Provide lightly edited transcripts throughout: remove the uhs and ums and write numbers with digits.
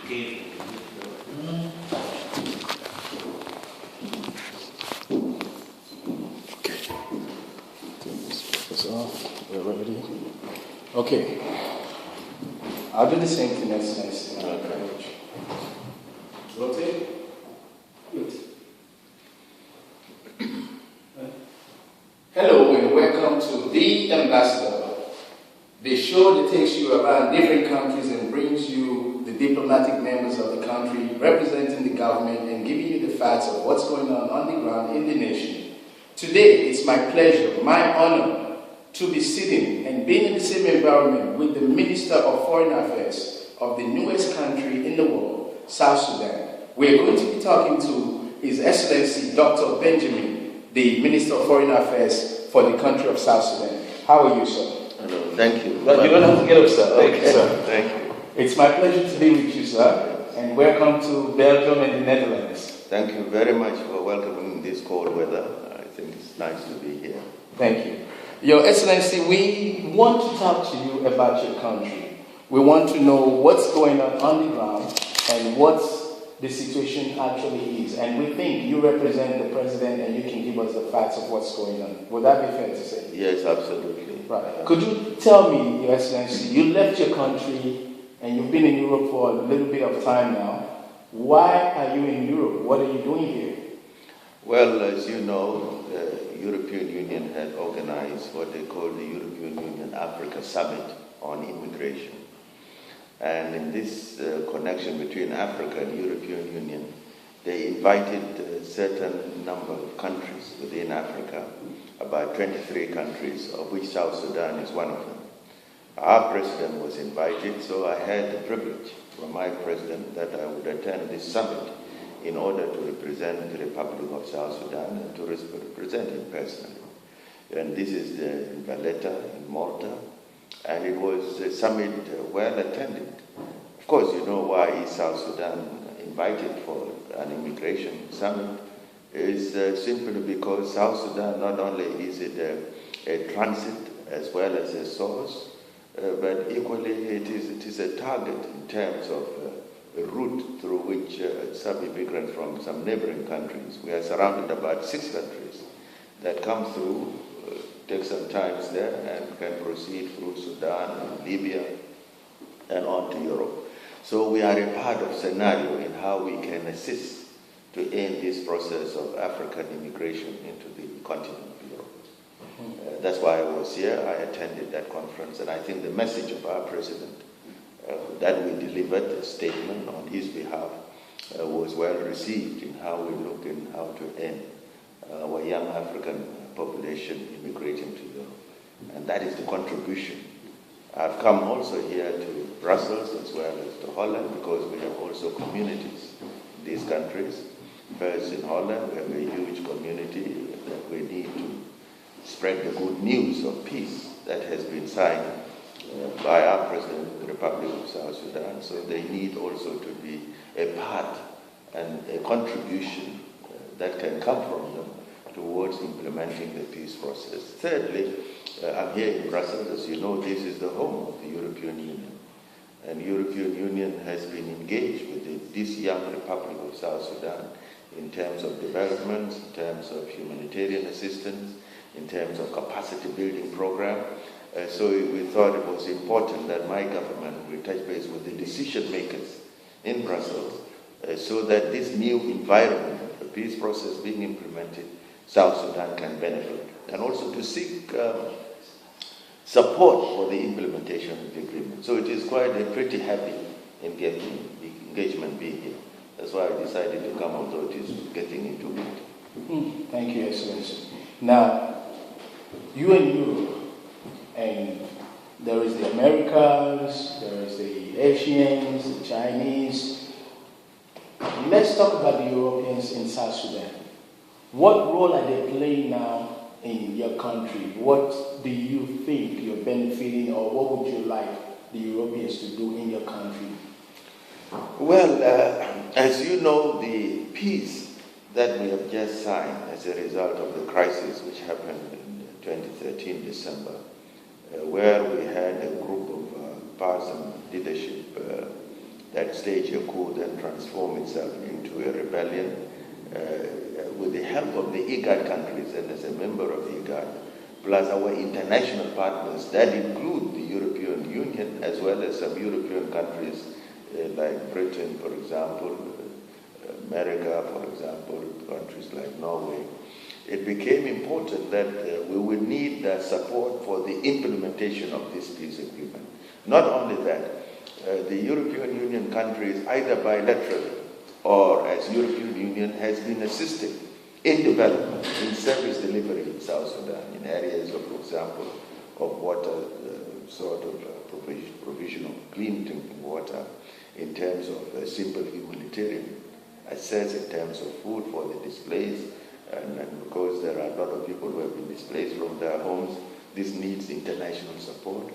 Okay. This off. We're ready. Okay. I'll do the same thing next. Rotate. Good. Hello and welcome to The Ambassador, the show that takes you around different countries and brings you the diplomatic members of the country representing the government and giving you the facts of what's going on the ground in the nation. Today, it's my pleasure, my honor, to be sitting and being in the same environment with the Minister of Foreign Affairs of the newest country in the world, South Sudan. We're going to be talking to His Excellency Dr. Benjamin, the Minister of Foreign Affairs for the country of South Sudan. How are you, sir? Hello, thank you. You don't have to get up, sir. Thank you, sir. Thank you. It's my pleasure to be with you, sir, and welcome to Belgium and the Netherlands. Thank you very much for welcoming this cold weather. I think it's nice to be here. Thank you. Your Excellency, we want to talk to you about your country. We want to know what's going on the ground and what the situation actually is. And we think you represent the president and you can give us the facts of what's going on. Would that be fair to say? Yes, absolutely. Right. Could you tell me, Your Excellency, you left your country and you've been in Europe for a little bit of time now. Why are you in Europe? What are you doing here? Well, as you know, the European Union had organized what they call the European Union Africa Summit on immigration. And in this connection between Africa and European Union, they invited a certain number of countries within Africa, about 23 countries, of which South Sudan is one of them. Our president was invited, so I had the privilege from my president that I would attend this summit in order to represent the Republic of South Sudan and to represent him personally. And this is in Valletta, in Malta, and it was a summit well attended. Of course, you know why is South Sudan invited for an immigration summit is simply because South Sudan, not only is it a transit as well as a source, but equally it is a target in terms of a route through which some immigrants from some neighboring countries, we are surrounded about 6 countries that come through, take some time there and can proceed through Sudan and Libya and on to Europe. So we are a part of scenario in how we can assist to end this process of African immigration into the continent of Europe. That's why I was here. I attended that conference, and I think the message of our president that we delivered, a statement on his behalf, was well received in how we look and how to end our young African population immigrating to Europe. And that is the contribution. I've come also here to Brussels as well as to Holland because we have also communities in these countries. First in Holland, we have a huge community that we need to spread the good news of peace that has been signed by our president of the Republic of South Sudan. So they need also to be a part and a contribution that can come from them towards implementing the peace process. Thirdly, I'm here in Brussels. As you know, this is the home of the European Union. And the European Union has been engaged with this young Republic of South Sudan in terms of development, in terms of humanitarian assistance, in terms of capacity building program. So we thought it was important that my government will touch base with the decision makers in Brussels so that this new environment, the peace process being implemented, South Sudan can benefit. And also to seek support for the implementation of the agreement. So it is quite a pretty happy engagement being here. That's why I decided to come, although it is getting into it. Thank you, Excellency. Now, you and Europe, and there is the Americans, there is the Asians, the Chinese. Let's talk about the Europeans in South Sudan. What role are they playing now in your country? What do you think you're benefiting, or what would you like the Europeans to do in your country? Well, as you know, the peace that we have just signed as a result of the crisis which happened in 2013 December, where we had a group of partisan leadership That stage a coup then transformed itself into a rebellion with the help of the IGAD countries and as a member of IGAD, plus our international partners that include the European Union as well as some European countries like Britain, for example, America, for example, countries like Norway. It became important that we would need the support for the implementation of this peace agreement. Not only that, the European Union countries, either bilaterally or as European Union, has been assisting in development, in service delivery in South Sudan, in areas of, for example, of water, provision of clean drinking water, in terms of simple humanitarian access, in terms of food for the displaced, and because there are a lot of people who have been displaced from their homes, this needs international support.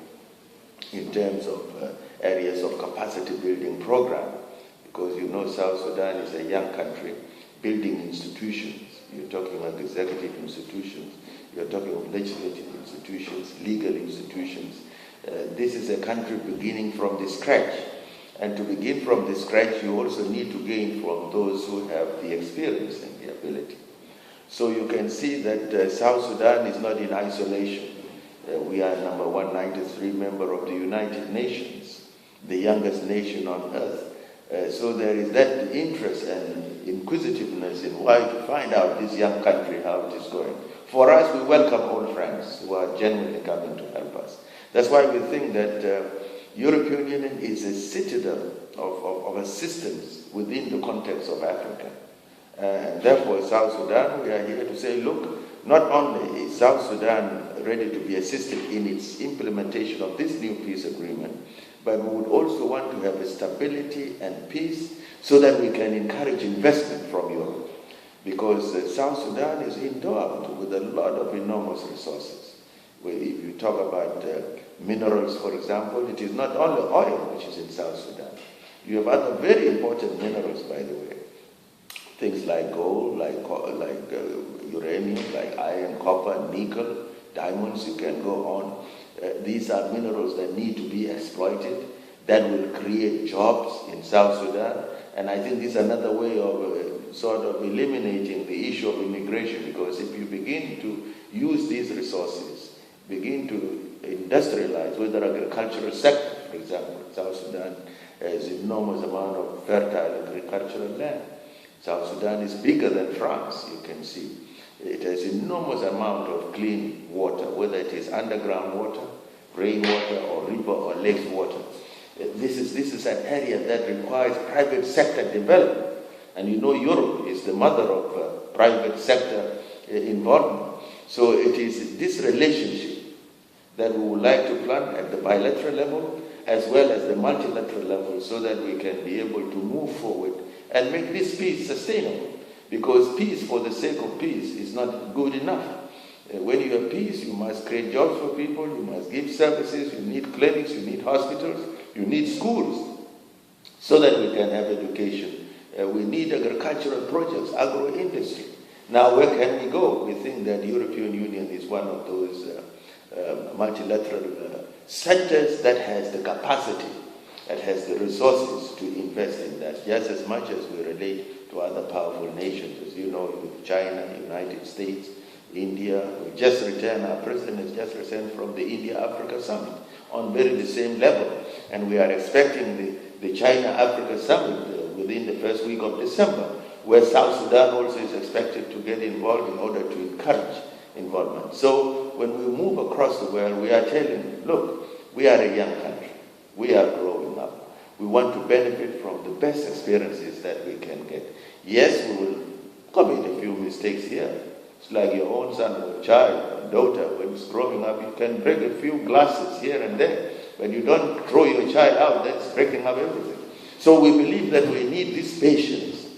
In terms of areas of capacity building program, because you know South Sudan is a young country, building institutions. You're talking about executive institutions, you're talking of legislative institutions, legal institutions. This is a country beginning from the scratch. And to begin from the scratch, you also need to gain from those who have the experience and the ability. So you can see that South Sudan is not in isolation. We are number 193 member of the United Nations, the youngest nation on earth. So there is that interest and inquisitiveness in why to find out this young country, how it is going. For us, we welcome all friends who are genuinely coming to help us. That's why we think that European Union is a citadel of assistance within the context of Africa. And therefore, South Sudan, we are here to say, look, not only is South Sudan ready to be assisted in its implementation of this new peace agreement, but we would also want to have a stability and peace so that we can encourage investment from Europe. Because South Sudan is endowed with a lot of enormous resources. If you talk about minerals, for example, it is not only oil which is in South Sudan. You have other very important minerals, by the way. Things like gold, like uranium, like iron, copper, nickel, diamonds, you can go on. These are minerals that need to be exploited, that will create jobs in South Sudan. And I think this is another way of sort of eliminating the issue of immigration, because if you begin to use these resources, begin to industrialize, whether agricultural sector, for example, South Sudan has enormous amount of fertile agricultural land. South Sudan is bigger than France, you can see. It has enormous amount of clean water, whether it is underground water, rainwater, or river or lake water. This is an area that requires private sector development. And you know Europe is the mother of private sector involvement. So it is this relationship that we would like to plan at the bilateral level as well as the multilateral level, so that we can be able to move forward and make this peace sustainable. Because peace for the sake of peace is not good enough. When you have peace, you must create jobs for people, you must give services, you need clinics, you need hospitals, you need schools, so that we can have education. We need agricultural projects, agro-industry. Now, where can we go? We think that the European Union is one of those multilateral centers that has the capacity, that has the resources to invest in that, just as much as we relate to other powerful nations. As you know, with China, United States, India, we just returned, our president has just returned from the India-Africa Summit on very the same level. And we are expecting the China-Africa Summit within the first week of December, where South Sudan also is expected to get involved in order to encourage involvement. So when we move across the world, we are telling, look, we are a young country. We are growing up. We want to benefit from the best experiences that we can get. Yes, we will commit a few mistakes here. It's like your own son or child or daughter, when it's growing up, you can break a few glasses here and there. But you don't throw your child out, that's breaking up everything. So we believe that we need this patience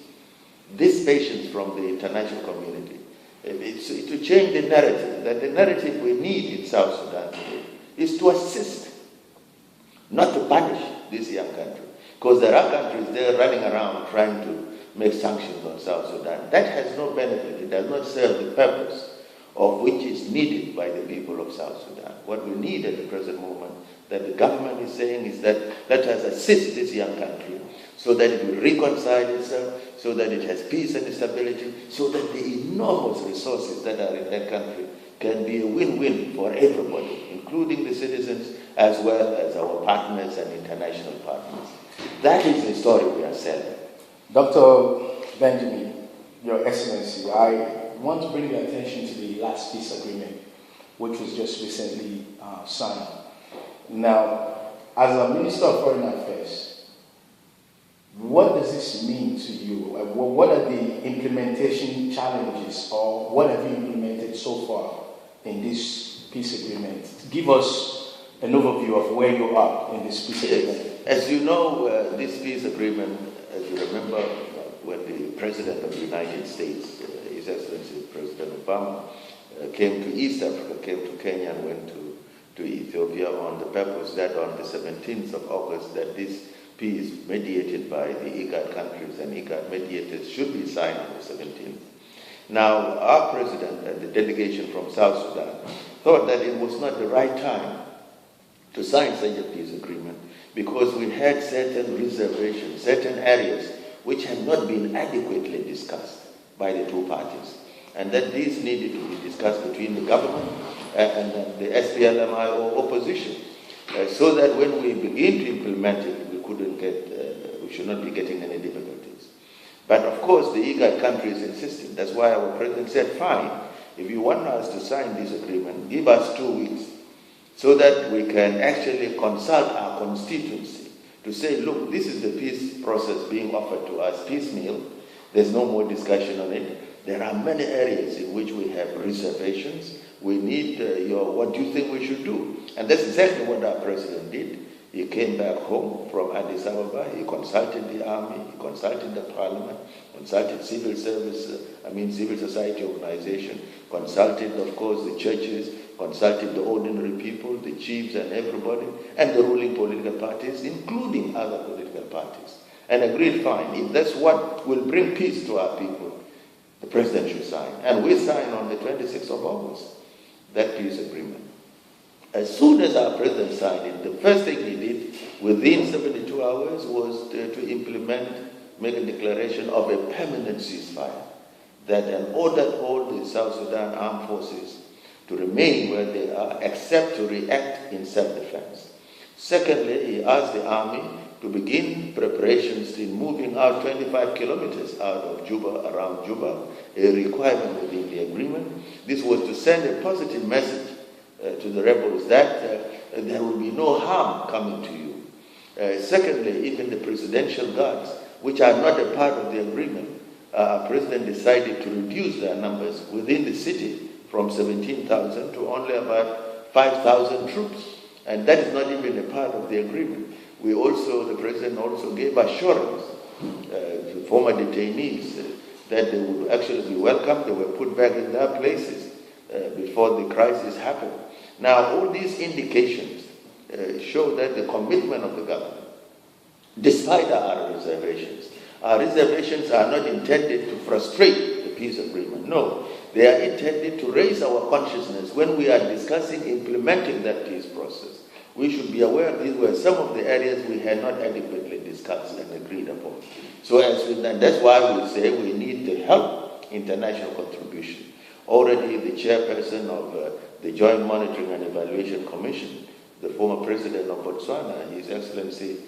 from the international community. It's to change the narrative, that the narrative we need in South Sudan today is to assist, not to punish this young country. Because there are countries there running around trying to make sanctions on South Sudan. That has no benefit. It does not serve the purpose of which is needed by the people of South Sudan. What we need at the present moment, that the government is saying, is that let us assist this young country so that it will reconcile itself, so that it has peace and stability, so that the enormous resources that are in that country can be a win-win for everybody, including the citizens as well as our partners and international partners. That is the story we are selling. Dr. Benjamin, Your Excellency, I want to bring your attention to the last peace agreement, which was just recently signed. Now, as a Minister of Foreign Affairs, what does this mean to you? What are the implementation challenges, or what have you implemented so far in this peace agreement? Give us an overview of where you are in this peace agreement. As you know, this peace agreement, as you remember, when the President of the United States, His Excellency President Obama, came to East Africa, came to Kenya and went to Ethiopia on the purpose that on the 17th of August that this peace mediated by the IGAD countries and IGAD mediators should be signed on the 17th. Now, our President and the delegation from South Sudan thought that it was not the right time to sign such a peace agreement because we had certain reservations, certain areas which had not been adequately discussed by the two parties, and that these needed to be discussed between the government and the SPLMIO opposition, so that when we begin to implement it, we should not be getting any difficulties. But of course, the IGAD countries insisted. That's why our president said, fine, if you want us to sign this agreement, give us 2 weeks, so that we can actually consult our constituency to say, look, this is the peace process being offered to us piecemeal. There's no more discussion on it. There are many areas in which we have reservations. We need what do you think we should do? And that's exactly what our president did. He came back home from Addis Ababa. He consulted the army. He consulted the parliament. Consulted civil society organization. Consulted, of course, the churches. Consulted the ordinary people, the chiefs and everybody, and the ruling political parties, including other political parties, and agreed, fine, if that's what will bring peace to our people, the president should sign. And we signed on the 26th of August that peace agreement. As soon as our president signed it, the first thing he did within 72 hours was to implement, make a declaration of a permanent ceasefire, that an ordered all the South Sudan armed forces to remain where they are, except to react in self-defense. Secondly, he asked the army to begin preparations in moving out 25 kilometers out of Juba, around Juba, a requirement within the agreement. This was to send a positive message to the rebels that there will be no harm coming to you. Secondly, even the presidential guards, which are not a part of the agreement, President decided to reduce their numbers within the city from 17,000 to only about 5,000 troops. And that is not even a part of the agreement. The President also gave assurance to former detainees that they would actually be welcomed. They were put back in their places before the crisis happened. Now, all these indications show that the commitment of the government, despite our reservations are not intended to frustrate the peace agreement. No, they are intended to raise our consciousness when we are discussing implementing that peace process. We should be aware these were some of the areas we had not adequately discussed and agreed upon. So that's why we say we need the help, international contribution. Already the chairperson of the Joint Monitoring and Evaluation Commission, the former president of Botswana, His Excellency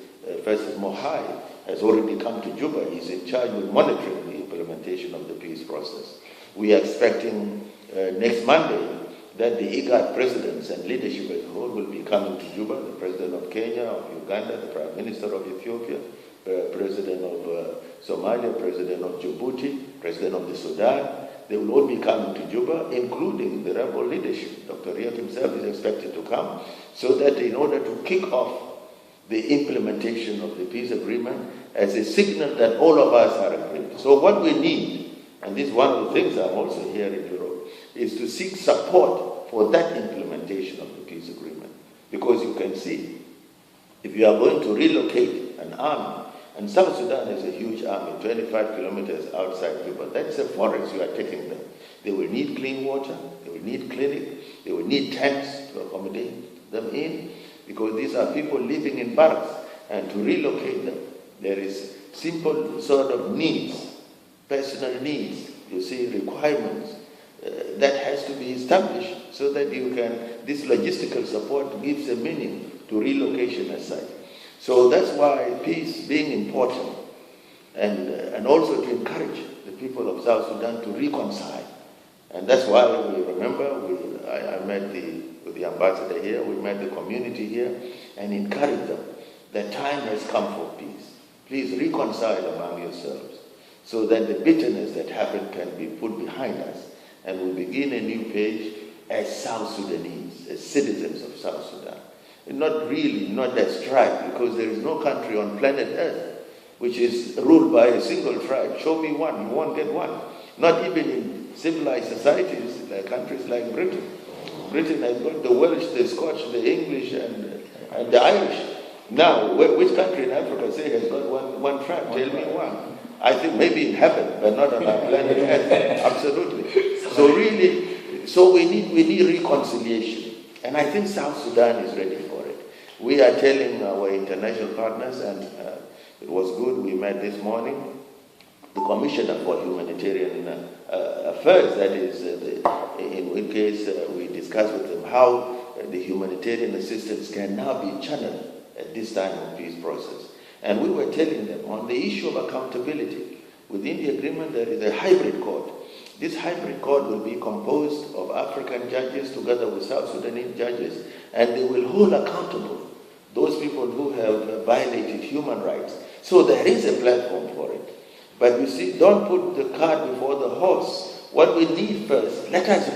Festus Mohai, has already come to Juba. He's in charge with monitoring the implementation of the peace process. We are expecting next Monday that the IGAD presidents and leadership as a whole will be coming to Juba, the president of Kenya, of Uganda, the prime minister of Ethiopia, president of Somalia, president of Djibouti, president of the Sudan. They will all be coming to Juba, including the rebel leadership. Dr. Riek himself is expected to come, so that in order to kick off the implementation of the peace agreement as a signal that all of us are agreed. So what we need, and this is one of the things I'm also here in Europe, is to seek support for that implementation of the peace agreement. Because you can see, if you are going to relocate an army, and South Sudan is a huge army, 25 kilometers outside Juba, that's a forest you are taking them. They will need clean water, they will need clinic, they will need tents to accommodate them in, because these are people living in barracks, and to relocate them There is simple sort of needs, personal needs, you see, requirements that has to be established so that you can, this logistical support gives a meaning to relocation as such. So that's why peace being important, and also to encourage the people of South Sudan to reconcile. And that's why we remember, I met with the ambassador here, we met the community here, and encouraged them that time has come for peace. Please reconcile among yourselves so that the bitterness that happened can be put behind us, and we begin a new page as South Sudanese, as citizens of South Sudan. And not as tribe, because there is no country on planet Earth which is ruled by a single tribe. Show me one, you won't get one. Not even in civilized societies, like countries like Britain. Britain has got the Welsh, the Scotch, the English, and the Irish. Now, which country in Africa, say, has got one tribe? Tell me one. I think maybe in heaven, but not on our planet Earth. Absolutely. So really, so we need reconciliation. And I think South Sudan is ready for it. We are telling our international partners, and it was good, we met this morning, the Commissioner for Humanitarian Affairs, that is, in which case we discussed with them how the humanitarian assistance can now be channeled at this time of peace process. And we were telling them on the issue of accountability, within the agreement there is a hybrid court. This hybrid court will be composed of African judges together with South Sudanese judges, and they will hold accountable those people who have violated human rights. So there is a platform for it. But you see, don't put the cart before the horse. What we need first, let us